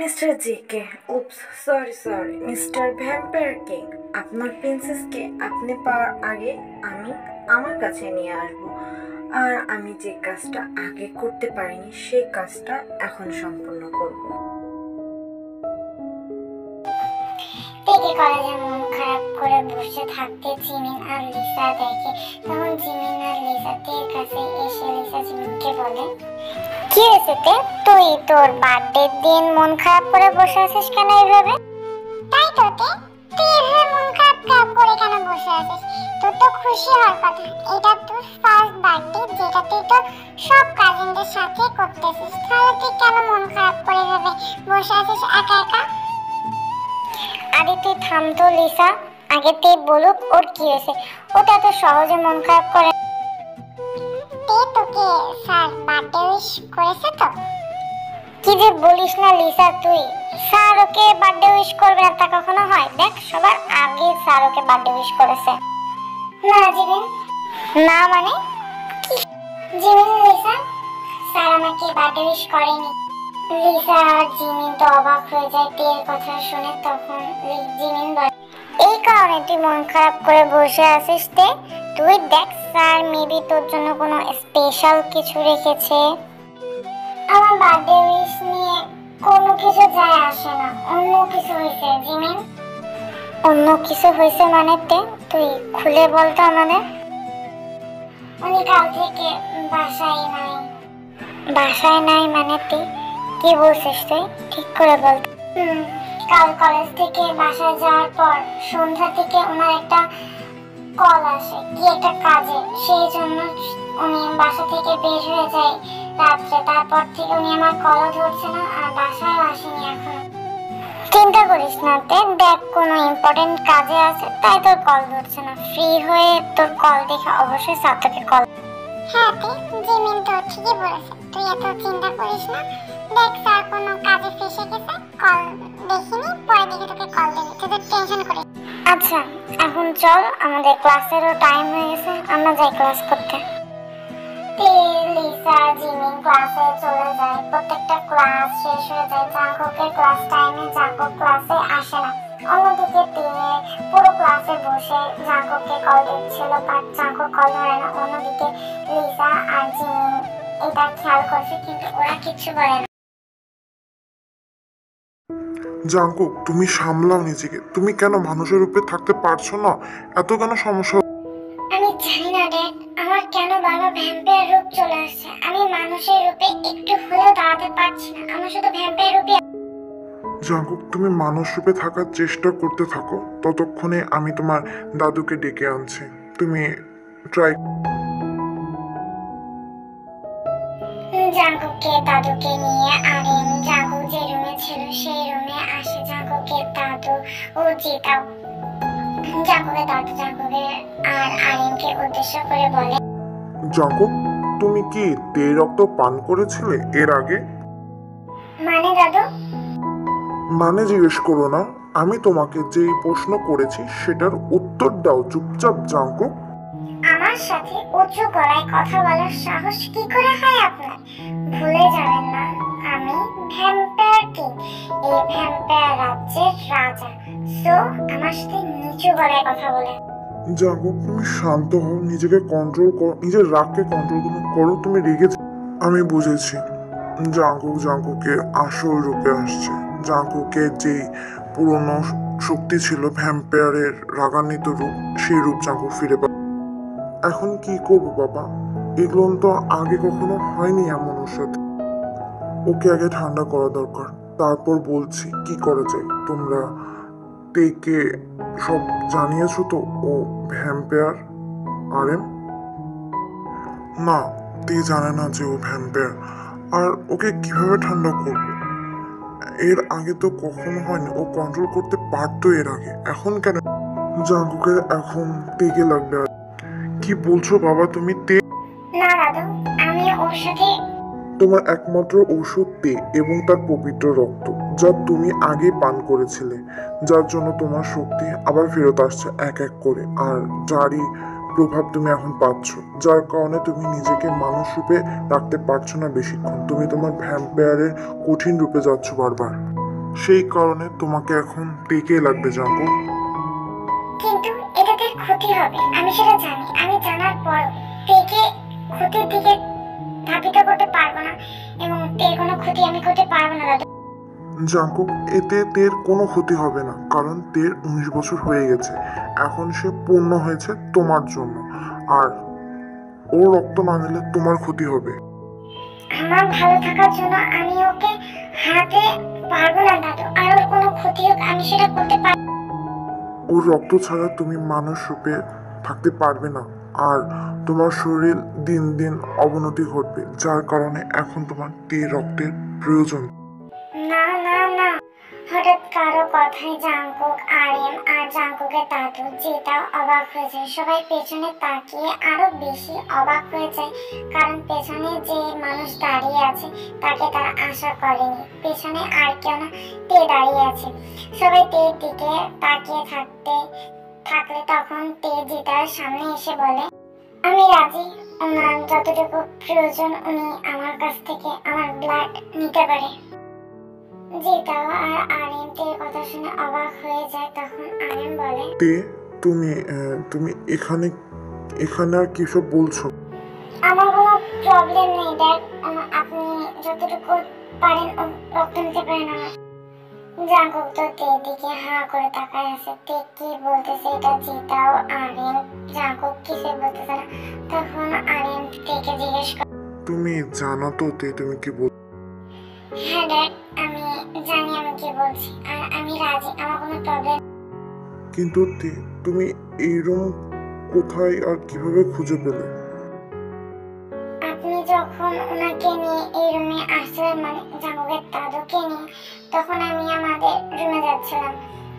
Mister JK, উপস, sorry mister vampire king, আপনার প্রিন্সেসকে আপনি পাওয়ার আগে আমি আমার কাছে নিয়ে আসব। আর আমি যে কাজটা আগে করতে পারিনি সেই কাজটা এখন সম্পূর্ণ করব। টেকে কলেজে মন খারাপ করে বসে থাকতে জিমিন আর লিসা দেখে। তখন জিমিন আর লিসা তের কাছে এসে লিসা জিমিনকে বলে, কি হয়েছে তে, তুই তোর বার্থডে দিন মন খারাপ করে বসে আছিস কেন এইভাবে? তাই তো তে, তুই এভাবে মন খারাপ করে কেন বসে আছিস? তোর তো খুশি হওয়ার কথা, এটা তোর ফার্স্ট বার্থডে যেটা তুই তো সব কাজিনদের সাথে করতেছিস, তাহলে তুই কেন মন খারাপ করে এভাবে বসে আছিস একা একা? আরে তুই থাম তো লিসা, আগে তুই বলুক ওর কি হয়েছে। ওটা তো সহজে মন খারাপ করে। তোকে স্যার বার্থডে উইশ করেছে তো? কি যে বলিস না লিসা তুই, স্যার ওকে বার্থডে উইশ করবে না তা কখনো হয়? দেখ সবার আগে স্যার ওকে বার্থডে উইশ করেছে। না জিমিন, না মানে কি? জিমিন লিসা, স্যার আমাকে বার্থডে উইশ করেনি। লিসা আর জিমিন তো অবাক হয়ে যায় তের কথা শুনে। তখন জিমিন বলে, এই কারণে তুই মন খারাপ করে বসে আছিস তে? তুই দেখ স্যার মেবি তোর জন্য কোনো স্পেশাল কিছু রেখেছে। আমার বার্থডে উইশ নিয়ে কোনো কিছু যায় আসে না, অন্য কিছু হয়েছে জিমিন। অন্য কিছু হয়েছে মানে তে? তুই খুলে বল তো আমাদের। উনি কাল থেকে বাসায় নাই। বাসায় নাই মানে তে কি বলছিস তুই? ঠিক করে বল। কাল কলেজ থেকে বাসায় যাওয়ার পর সন্ধ্যা থেকে ওনার একটা কল আসে কি একটা কাজে, সেই জন্য উনি বাসা থেকে বের হয়ে যায় রাত্রে। তারপর থেকে উনি আমার কলও ধরছে না আর বাসায় আসেনি এখনো। চিন্তা করিস না তে, দেখ কোনো ইম্পর্টেন্ট কাজে আছে তাই তোর কল ধরছে না। ফ্রি হয়ে তোর কল দেখে অবশ্যই স্যার তোকে কল। হ্যাঁ তে, জিমিন তো ঠিকই বলেছে, তুই এত চিন্তা করিস না। দেখ স্যার কোনো কাজে ফেসে গেছে, কল দেখিনি, পরে দেখে তোকে কল দেবে, তুই টেনশন করিস। আচ্ছা এখন চল, আমাদের ক্লাসেরও টাইম হয়ে গেছে, আমরা যাই ক্লাস করতে। লিসা জিমিন ক্লাসে চলে যায়। প্রত্যেকটা ক্লাস শেষ হয়ে যায়। জাঙ্কুকের ক্লাস টাইমে জাঙ্কুক ক্লাসে আসে না। অন্যদিকে তিনি পুরো ক্লাসে বসে জাঙ্কুককে কল দিচ্ছিল, বাট জাঙ্কুক কল ধরে না। অন্যদিকে লিসা আর জিমিন এটা খেয়াল করছে কিন্তু ওরা কিচ্ছু বলে না। জাঙ্কুক, তুমি সামলাও নিজেকে। তুমি কেন মানুষের রূপে থাকতে পারছো না? এত কেন সমস্যা? আমি জানি না ড্যাড, আমার কেন বারবার ভ্যাম্পায়ার রূপ চলে আসছে। আমি মানুষের রূপে একটু হলেও দাঁড়াতে পারছি না, আমার শুধু ভ্যাম্পায়ার রূপে। জাঙ্কুক, তুমি মানুষ রূপে থাকার চেষ্টা করতে থাকো, ততক্ষণে আমি তোমার দাদুকে ডেকে আনছি। তুমি ট্রাই। জাঙ্কুককে দাদুকে নিয়ে আরিন জাঙ্কুক যে রুমে ছিল সেই রুমে আসে। জাঙ্কুকের দাদু ও জিতাও জাঙ্কুকের দাদু জাঙ্কুকের আর আরিনকে উদ্দেশ্য করে বলে, জাঙ্কুক, তুমি কি তেল রক্ত পান করেছিলে এর আগে? মানে দাদু? মানে জিজ্ঞেস করো না, আমি তোমাকে যেই প্রশ্ন করেছি সেটার উত্তর দাও চুপচাপ। জাঙ্কুক, আমার সাথে উঁচু গলায় কথা বলার সাহস কি করে হয় আপনার? ভুলে যাবেন না আমি ভ্যাম্পায়ার কিং, এই ভ্যাম্পায়ার রাজ্যের রাজা। সো আমার সাথে নিচু গলায় কথা বলে। জাঙ্কুক, তুমি শান্ত হও, নিজেকে কন্ট্রোল করো, নিজের রাগকে কন্ট্রোল করো। তুমি রেগে। আমি বুঝেছি। জাঙ্কুকের আসল রূপে আসছে। জাঙ্কুকের যেই পুরনো শক্তি ছিল ভ্যাম্পায়ারের রাগান্বিত রূপ, সেই রূপ জাঙ্কুক ফিরে পাবে। এখন কি করবো বাবা? এগুলো তো আগে কখনো হয়নি এমন ওর সাথে। ওকে আগে ঠান্ডা করা দরকার, তারপর বলছি কি করা যায়। তোমরা তেকে সব জানিয়েছো তো ও ভ্যাম্পায়ার? আরেম না, তে জানে না যে ও ভ্যাম্পায়ার। আর ওকে কিভাবে ঠান্ডা করব? এর আগে তো কখনো হয়নি। ও কন্ট্রোল করতে পারতো এর আগে, এখন কেন? জাঙ্কুকের এখন তেকে লাগবে। কি বলছো বাবা তুমি? তে না দাদু, আমি ওর সাথে। তোমার একমাত্র ঔষধ তে এবং তার পবিত্র রক্ত, যা তুমি আগে পান করেছিলে, যার জন্য তোমার শক্তি আবার ফেরত আসছে এক এক করে, আর যারই প্রভাব তুমি এখন পাচ্ছ, যার কারণে তুমি নিজেকে মানুষ রূপে রাখতে পারছো না বেশিক্ষণ। তুমি তোমার ভ্যাম্পায়ারের কঠিন রূপে যাচ্ছ বারবার। সেই কারণে তোমাকে এখন টেকে লাগবে জাঙ্কুক। কিন্তু এটাতে ক্ষতি হবে, আমি সেটা জানি। আমি জানার পর তেকে ক্ষতির দিকে ধাবিত করতে পারবো না, এবং তের কোনো ক্ষতি আমি করতে পারবো না দাদু। জাঙ্কুক, এতে তের কোনো ক্ষতি হবে না, কারণ তের 19 বছর হয়ে গেছে। এখন সে পূর্ণ হয়েছে তোমার জন্য, আর ও রক্ত না নিলে তোমার ক্ষতি হবে। আমার ভালো থাকার জন্য আমি ওকে হারাতে পারবো না দাদু, আর ওর কোনো ক্ষতি হোক আমি সেটা করতে পারবো। ওর রক্ত ছাড়া তুমি মানুষ রূপে থাকতে পারবে না, আর তোমার শরীর দিন দিন অবনতি ঘটবে, যার কারণে এখন তোমার তের রক্তের প্রয়োজন। না না না, হঠাৎ কারো কথায় জাঙ্কুক, আরিয়ান আর জাঙ্কুকের দাদু যেটাও অবাক হয়ে যায়। সবাই পেছনে তাকিয়ে আরো বেশি অবাক হয়ে যায়, কারণ পেছনে যে মানুষ দাঁড়িয়ে আছে তাকে তারা আশা করেনি। পেছনে আর কেউ না, তে দাঁড়িয়ে আছে। সবাই তের দিকে তাকিয়ে থাকলে তখন তে জিতার সামনে এসে বলে, আমি রাজি, ওনার যতটুকু প্রয়োজন উনি আমার কাছ থেকে আমার ব্লাড নিতে পারে। জিতাও আর আরিয়ান তের কথা শুনে অবাক হয়ে যায়। তখন আরিয়ান বলে, তে তুমি এখানে এখানে আর কি সব বলছো? আমার কোনো প্রবলেম নেই ড্যাড, আপনি যতটুকু পারেন রক্ত নিতে পারেন আমার। জাঙ্কুক তো তের দিকে হা করে তাকায় আছে। তে কি বলতেছে এটা জিতাও আরিয়ান জাঙ্কুক কিছু বলতেছে না। তখন আরিয়ান তেকে জিজ্ঞেস করে, তুমি জানো তো তে তুমি কি বল? হ্যাঁ ড্যাড, আমি জানি আমি কি বলছি, আর আমি রাজি, আমার কোনো প্রবলেম। কিন্তু তে তুমি এই রুম কোথায় আর কিভাবে খুঁজে পেলে? আপনি যখন ওনাকে নিয়ে এই রুমে আসছিলেন, মানে জাঙ্কুকের দাদুকে নিয়ে, তখন আমি আমাদের রুমে যাচ্ছিলাম।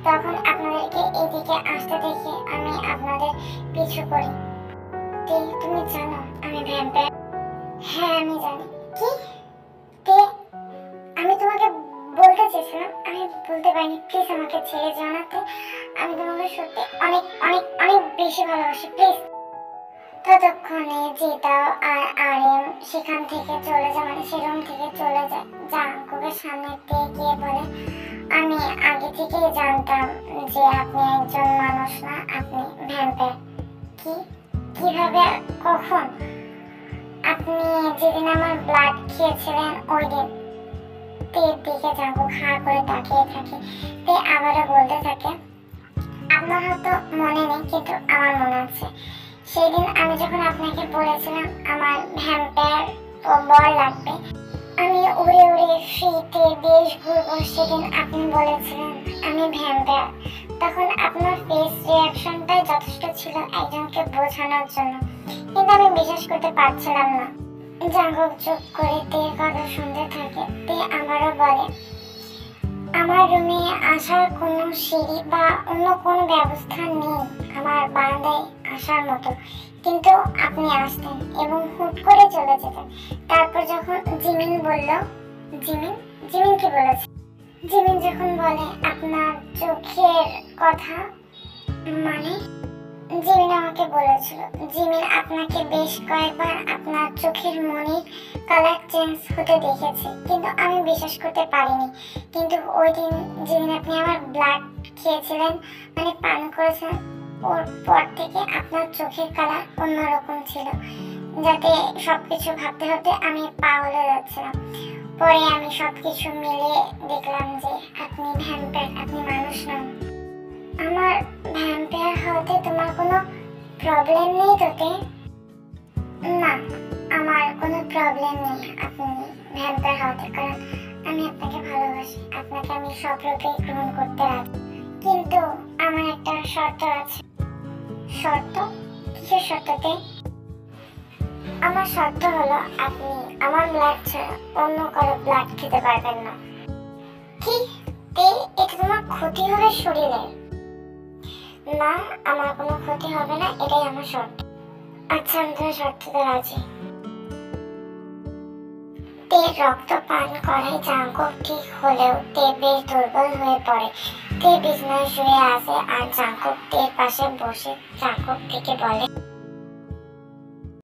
তখন আপনাদেরকে এদিকে আসতে দেখে আমি আপনাদের পিছু করি। তুমি জানো আমি ভ্যাম্পায়ার? হ্যাঁ আমি জানি। কি? আমি তোমাকে বলতে চেয়েছিলাম, আমি বলতে পারিনি। প্লিজ আমাকে ছেড়ে যাও না। আমি তোমাকে সত্যি অনেক অনেক অনেক বেশি ভালোবাসি, প্লিজ। ততক্ষণে জিতাও আর আরিয়ান সেখান থেকে চলে যায়, মানে সে রুম থেকে চলে যায়। জাঙ্কুকের সামনে দিয়ে গিয়ে বলে, আমি আগে থেকেই জানতাম যে আপনি একজন মানুষ না, আপনি ভ্যাম্পায়ার। কিভাবে, কখন? আপনি যেদিন আমার ব্লাড খেয়েছিলেন ওই দিন। তের দিকে জাঙ্কুক হা করে তাকিয়ে থাকে। তে আবারও বলতে থাকে, আপনার হয়তো মনে নেই, কিন্তু আমার মনে আছে। সেদিন আমি যখন আপনাকে বলেছিলাম আমার ভ্যাম্পায়ার ও বর লাগবে, আমি উড়ে উড়ে ফ্রিতে দেশ ঘুরবো, সেদিন আপনি বলেছিলেন আমি ভ্যাম্পায়ার। তখন আপনার ফেস রিয়াকশনটাই যথেষ্ট ছিল একজনকে বোঝানোর জন্য, কিন্তু আমি বিশ্বাস করতে পারছিলাম না। জাঙ্কুক চুপ করে তের কথা শুনতে থাকে। তে আবারও বলে, আমার রুমে আসার কোনো সিঁড়ি বা অন্য কোনো ব্যবস্থা নেই আমার বারান্দায় আসার মতো, কিন্তু আপনি আসতেন এবং হুট করে চলে যেতেন। তারপর যখন জিমিন বলল, জিমিন কি বলেছে? জিমিন যখন বলে আপনার চোখের কথা, মানে জিমিন আমাকে বলেছিল, জিমিন আপনাকে বেশ কয়েকবার আপনার চোখের মনির কালার চেঞ্জ হতে দেখেছে, কিন্তু আমি বিশ্বাস করতে পারিনি। কিন্তু ওই দিন যেদিন আপনি আমার ব্লাড খেয়েছিলেন, মানে পান করেছেন, ওর পর থেকে আপনার চোখের কালার অন্যরকম ছিল, যাতে সবকিছু ভাবতে ভাবতে আমি পাগল হয়ে যাচ্ছিলাম। পরে আমি সবকিছু মিলিয়ে দেখলাম যে আপনি ভ্যাম্পায়ার, আপনি মানুষ নন। আমার ভ্যাম্পায়ার হতে তোমার কোনো প্রবলেম নেই তোতে? না, আমার কোনো প্রবলেম নেই আপনি ভ্যাম্পায়ার হতে, কারণ আমি আপনাকে ভালোবাসি, আপনাকে আমি সব রূপে গ্রহণ করতে রাজি। কিন্তু আমার একটা শর্ত আছে। শর্ত? কিসের শর্ততে? আমার শর্ত হলো আপনি আমার ব্লাড ছাড়া অন্য কারো ব্লাড খেতে পারবেন না। কি? এটা তোমার ক্ষতি হবে শরীরের? না, আমার কোনো ক্ষতি হবে না, এটাই আমার শর্ত। আচ্ছা, আমি তোমার শর্ততে রাজি। তের রক্ত পান করায় জাঙ্কুক ঠিক হলেও তে বেশ দুর্বল হয়ে পড়ে। তে বিছানায় শুয়ে আছে আর জাঙ্কুক তের পাশে বসে জাঙ্কুক থেকে বলে,